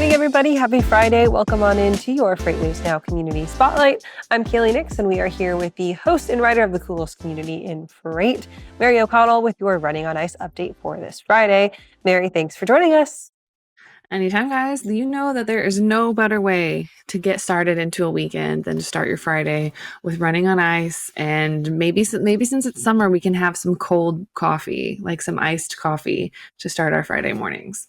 morning, everybody. Happy Friday. Welcome on into your FreightWaves NOW Community Spotlight. I'm Kelly Nix, and we are here with the host and writer of the coolest community in freight, Mary O'Connell, with your Running on Ice update for this Friday. Mary, thanks for joining us. Anytime, guys. You know that there is no better way to get started into a weekend than to start your Friday with running on ice. And maybe since it's summer, we can have some cold coffee, like some iced coffee, to start our Friday mornings.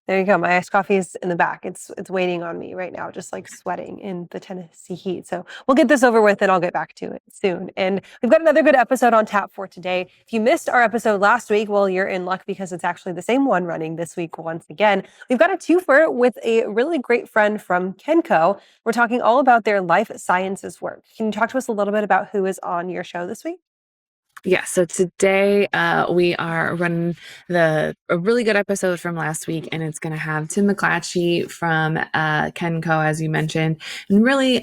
There you go. My iced coffee is in the back. It's waiting on me right now, just like sweating in the Tennessee heat. So we'll get this over with and I'll get back to it soon. And we've got another good episode on tap for today. If you missed our episode last week, well, you're in luck because it's actually the same one running this week once again. We've got a twofer with a really great friend from Co. We're talking all about their life sciences work. Can you talk to us a little bit about who is on your show this week? Yeah, so today we are running a really good episode from last week, and it's going to have Tim McClatchy from Co, as you mentioned. And really,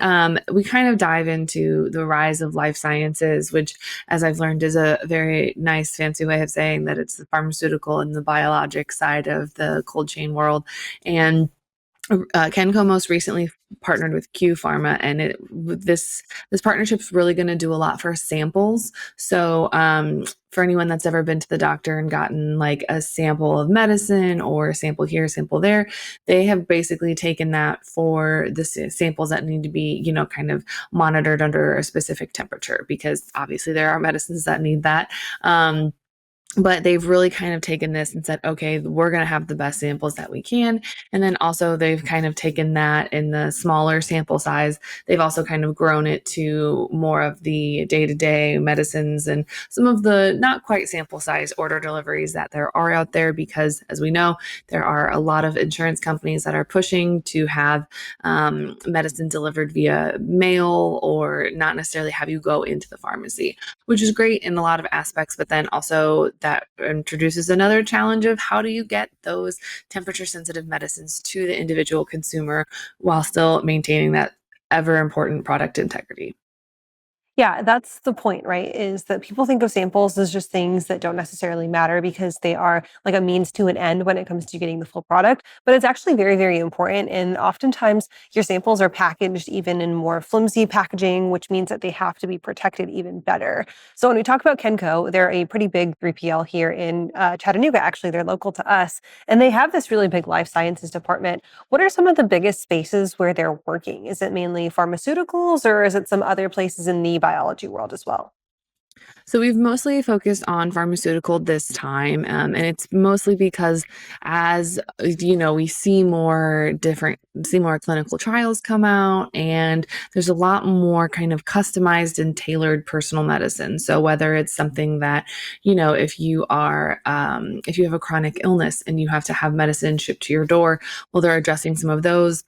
we kind of dive into the rise of life sciences, which, as I've learned, is a very nice, fancy way of saying that it's the pharmaceutical and the biologic side of the cold chain world. And Co most recently partnered with CU Pharma, and this partnership is really going to do a lot for samples. So for anyone that's ever been to the doctor and gotten like a sample of medicine or a sample here, sample there, they have basically taken that for the samples that need to be, kind of monitored under a specific temperature, because obviously there are medicines that need that. But they've really kind of taken this and said, okay, we're going to have the best samples that we can. And then also they've kind of taken that in the smaller sample size. They've also kind of grown it to more of the day-to-day medicines and some of the not quite sample size order deliveries that there are out there, because as we know, there are a lot of insurance companies that are pushing to have medicine delivered via mail or not necessarily have you go into the pharmacy, which is great in a lot of aspects, but then also that introduces another challenge of how do you get those temperature sensitive medicines to the individual consumer while still maintaining that ever important product integrity. Yeah, that's the point, right? Is that people think of samples as just things that don't necessarily matter because they are like a means to an end when it comes to getting the full product. But it's actually very, very important. And oftentimes your samples are packaged even in more flimsy packaging, which means that they have to be protected even better. So when we talk about Co, they're a pretty big 3PL here in Chattanooga. Actually, they're local to us. And they have this really big life sciences department. What are some of the biggest spaces where they're working? Is it mainly pharmaceuticals, or is it some other places in the biology world as well? So we've mostly focused on pharmaceutical this time, and it's mostly because, as we see more clinical trials come out, and there's a lot more kind of customized and tailored personal medicine. So whether it's something that, if you have a chronic illness and you have to have medicine shipped to your door, well, they're addressing some of those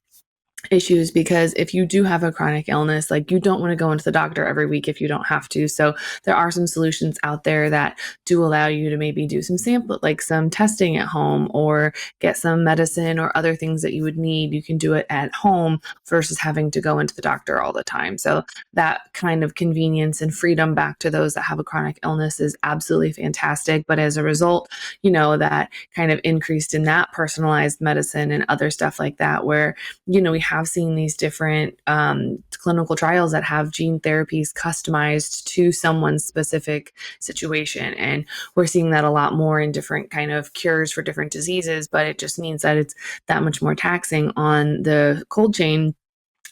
issues, because if you do have a chronic illness, like, you don't want to go into the doctor every week if you don't have to. So there are some solutions out there that do allow you to maybe do some some testing at home, or get some medicine or other things that you would need. You can do it at home versus having to go into the doctor all the time. So that kind of convenience and freedom back to those that have a chronic illness is absolutely fantastic. But as a result, that kind of increased in that personalized medicine and other stuff like that, where, we have seen these different clinical trials that have gene therapies customized to someone's specific situation. And we're seeing that a lot more in different kind of cures for different diseases, but it just means that it's that much more taxing on the cold chain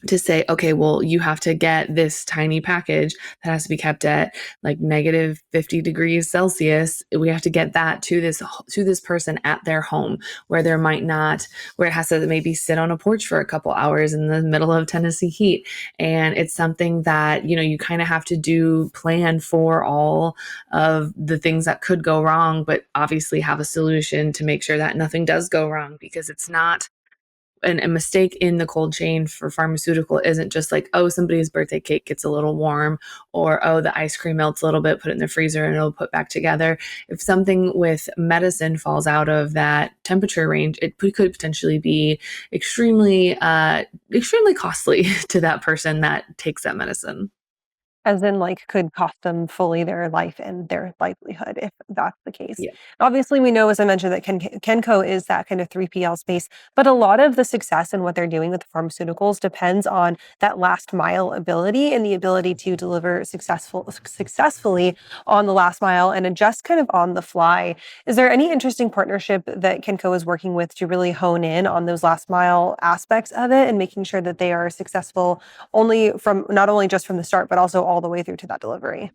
to say, okay, well, you have to get this tiny package that has to be kept at like negative 50 degrees Celsius. We have to get that to this person at their home, where it has to maybe sit on a porch for a couple hours in the middle of Tennessee heat. And it's something that, you kind of have to plan for all of the things that could go wrong, but obviously have a solution to make sure that nothing does go wrong, because it's not. And a mistake in the cold chain for pharmaceutical isn't just like, oh, somebody's birthday cake gets a little warm, or, oh, the ice cream melts a little bit, put it in the freezer and it'll put back together. If something with medicine falls out of that temperature range, it could potentially be extremely costly to that person that takes that medicine. As in, like, could cost them fully their life and their livelihood if that's the case. Yeah. Obviously, we know, as I mentioned, that Kenco is that kind of 3PL space, but a lot of the success in what they're doing with the pharmaceuticals depends on that last mile ability and the ability to deliver successfully on the last mile and adjust kind of on the fly. Is there any interesting partnership that Kenco is working with to really hone in on those last mile aspects of it and making sure that they are successful not only just from the start, but also all the way through to that delivery?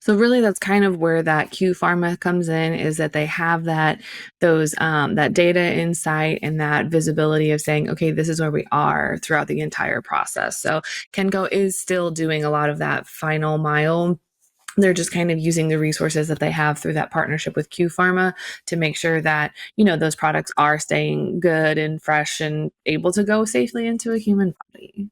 So really that's kind of where that Q Pharma comes in, is that they have that data insight and that visibility of saying, okay, this is where we are throughout the entire process. So Kenko is still doing a lot of that final mile. They're just kind of using the resources that they have through that partnership with Q Pharma to make sure that, those products are staying good and fresh and able to go safely into a human body.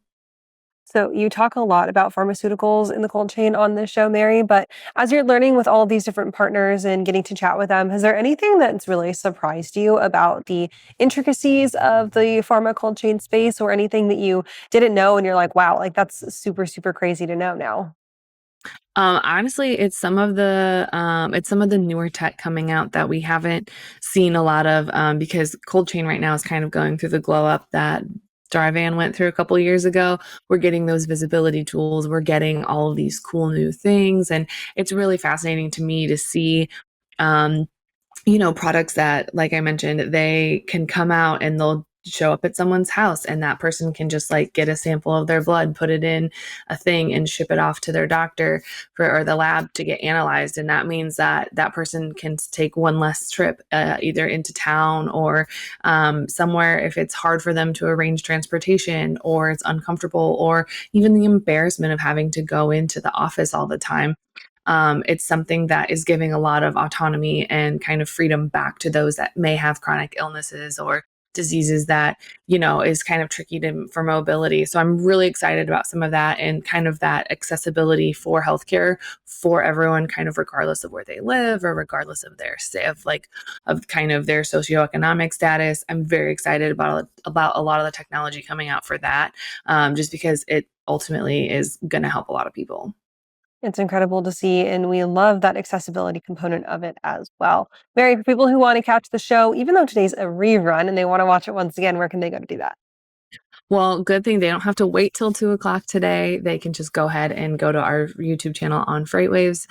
So you talk a lot about pharmaceuticals in the cold chain on this show, Mary, but as you're learning with all of these different partners and getting to chat with them, has there anything that's really surprised you about the intricacies of the pharma cold chain space, or anything that you didn't know and you're like, wow, like that's super, super crazy to know now? Honestly, it's some of the newer tech coming out that we haven't seen a lot of, because cold chain right now is kind of going through the glow up that Dryvan went through a couple years ago. We're getting those visibility tools. We're getting all of these cool new things, and it's really fascinating to me to see. Um, products that, like I mentioned, they can come out and they'll show up at someone's house, and that person can just like get a sample of their blood, put it in a thing and ship it off to their doctor or the lab to get analyzed. And that means that that person can take one less trip, either into town or somewhere if it's hard for them to arrange transportation or it's uncomfortable, or even the embarrassment of having to go into the office all the time. It's something that is giving a lot of autonomy and kind of freedom back to those that may have chronic illnesses or diseases that, is kind of tricky for mobility. So I'm really excited about some of that and kind of that accessibility for healthcare for everyone, kind of regardless of where they live or regardless of of kind of their socioeconomic status. I'm very excited about a lot of the technology coming out for that, just because it ultimately is going to help a lot of people. It's incredible to see, and we love that accessibility component of it as well. Mary, for people who want to catch the show, even though today's a rerun and they want to watch it once again, where can they go to do that? Well, good thing they don't have to wait till 2 o'clock today. They can just go ahead and go to our YouTube channel on FreightWaves.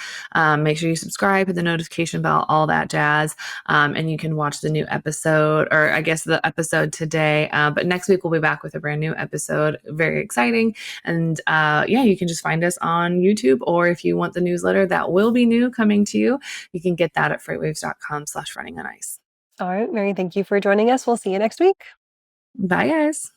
Make sure you subscribe, hit the notification bell, all that jazz. And you can watch the new episode, or I guess the episode today. But next week we'll be back with a brand new episode. Very exciting. And yeah, you can just find us on YouTube, or if you want the newsletter that will be new coming to you, you can get that at freightwaves.com/running on ice. All right, Mary, thank you for joining us. We'll see you next week. Bye, guys.